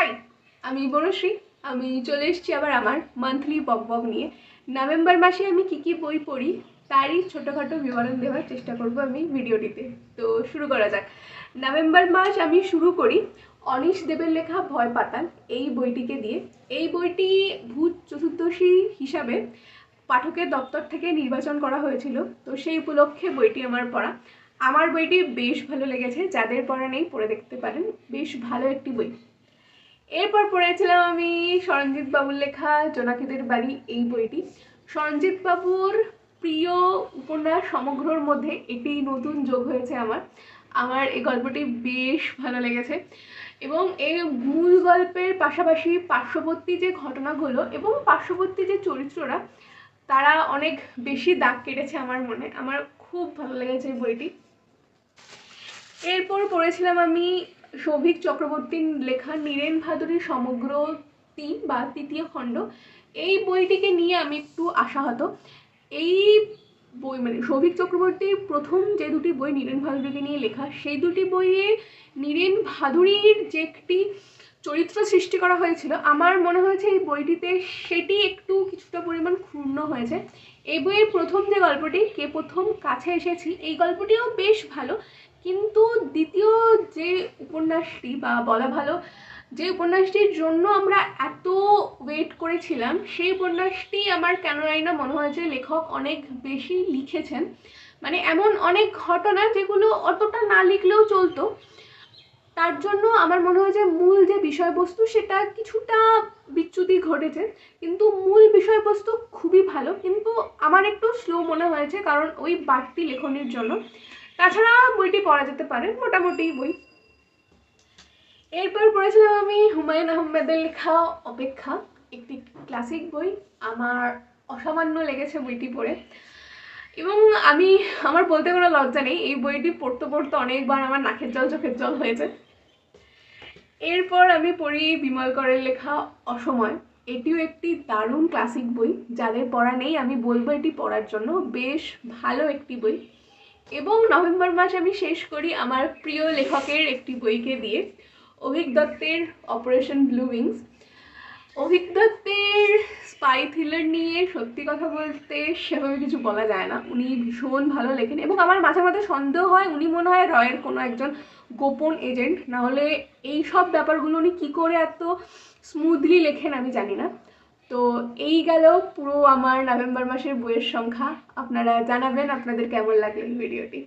High, আমি বনশ্রী। আমি চলে এসেছি আবার আমার মান্থলি বক নিয়ে। নভেম্বর মাসে আমি কি বই পড়ি তারই ছোটোখাটো বিবরণ দেওয়ার চেষ্টা করব আমি ভিডিওটিতে। তো শুরু করা যাক। নভেম্বর মাস আমি শুরু করি অনিশ দেবের লেখা ভয় পাতাল এই বইটিকে দিয়ে। এই বইটি ভূত চতুর্দশী হিসাবে পাঠকের দপ্তর থেকে নির্বাচন করা হয়েছিল, তো সেই উপলক্ষে বইটি আমার পড়া। আমার বইটি বেশ ভালো লেগেছে, যাদের পড়া নেই পড়ে দেখতে পারেন, বেশ ভালো একটি বই। এরপর পড়েছিলাম আমি সরঞ্জিত বাবুর লেখা জোনাকিদের বাড়ি এই বইটি। সরঞ্জিত বাবুর প্রিয় উপন্যাস সমগ্রর মধ্যে এটি নতুন যোগ হয়েছে আমার এই গল্পটি বেশ ভালো লেগেছে এবং এই মূল গল্পের পাশাপাশি পার্শ্ববর্তী যে ঘটনাগুলো এবং পার্শ্ববর্তী যে চরিত্ররা তারা অনেক বেশি দাগ কেটেছে আমার মনে। আমার খুব ভালো লেগেছে এই বইটি। এরপর পড়েছিলাম আমি সৌভিক চক্রবর্তীর লেখা নীরেন ভাদুরীর সমগ্র 3 বা তৃতীয় খণ্ড। এই বইটিকে নিয়ে আমি একটু আশাহত। এই বই মানে সৌভিক চক্রবর্তীর প্রথম যে দুটি বই নীরেন ভাদুরীকে নিয়ে লেখা, সেই দুটি বইয়ে নীরেন ভাদুরীর যে একটি চরিত্র সৃষ্টি করা হয়েছিল, আমার মনে হয়েছে এই বইটিতে সেটি একটু কিছুটা পরিমাণ ক্ষুণ্ণ হয়েছে। এই বইয়ের প্রথম যে গল্পটি কে প্রথম কাছে এসেছি, এই গল্পটিও বেশ ভালো, কিন্তু দ্বিতীয় যে উপন্যাসটি বা বলা ভালো যে উপন্যাসটির জন্য আমরা এত ওয়েট করেছিলাম, সেই উপন্যাসটি আমার কেন জানি না মনে হয়েছে লেখক অনেক বেশি লিখেছেন। মানে এমন অনেক ঘটনা যেগুলো অতটা না লিখলেও চলতো, তার জন্য আমার মনে হয় যে মূল যে বিষয়বস্তু সেটা কিছুটা বিচ্যুতি ঘটেছে, কিন্তু মূল বিষয়বস্তু খুবই ভালো, কিন্তু আমার একটু স্লো মনে হয়েছে কারণ ওই বাড়তি লেখনের জন্য। তাছাড়া বইটি পড়া যেতে পারে, মোটামুটি বই। এরপর পড়েছিলাম আমি হুমায়ুন আহমেদের লেখা অপেক্ষা, একটি ক্লাসিক বই। আমার অসামান্য লেগেছে বইটি পড়ে এবং আমার বলতে কোনো লজ্জা নেই, এই বইটি পড়তে পড়তে অনেকবার আমার নাকের জল চোখের জল হয়েছে। এরপর আমি পড়ি বিমল করের লেখা অসময়। এটিও একটি দারুণ ক্লাসিক বই, যাদের পড়া নেই আমি বলবো এটি পড়ার জন্য, বেশ ভালো একটি বই। এবং নভেম্বর মাস আমি শেষ করি আমার প্রিয় লেখকের একটি বইকে দিয়ে, অভিক দত্তের অপারেশন ব্লু উইংস। অভিক দত্তের স্পাই থ্রিলার নিয়ে সত্যি কথা বলতে সেভাবে কিছু বলা যায় না। উনি ভীষণ ভালো লেখেন এবং আমার মাঝে মাঝে সন্দেহ হয় উনি মনে হয় রয়ের কোনো একজন গোপন এজেন্ট, নাহলে এই সব ব্যাপারগুলো উনি কী করে এত স্মুথলি লেখেন আমি জানি না। তো এই গেল পুরো আমার নভেম্বর মাসের বইয়ের সংখ্যা। আপনারা জানাবেন আপনাদের কেমন লাগে এই ভিডিওটি।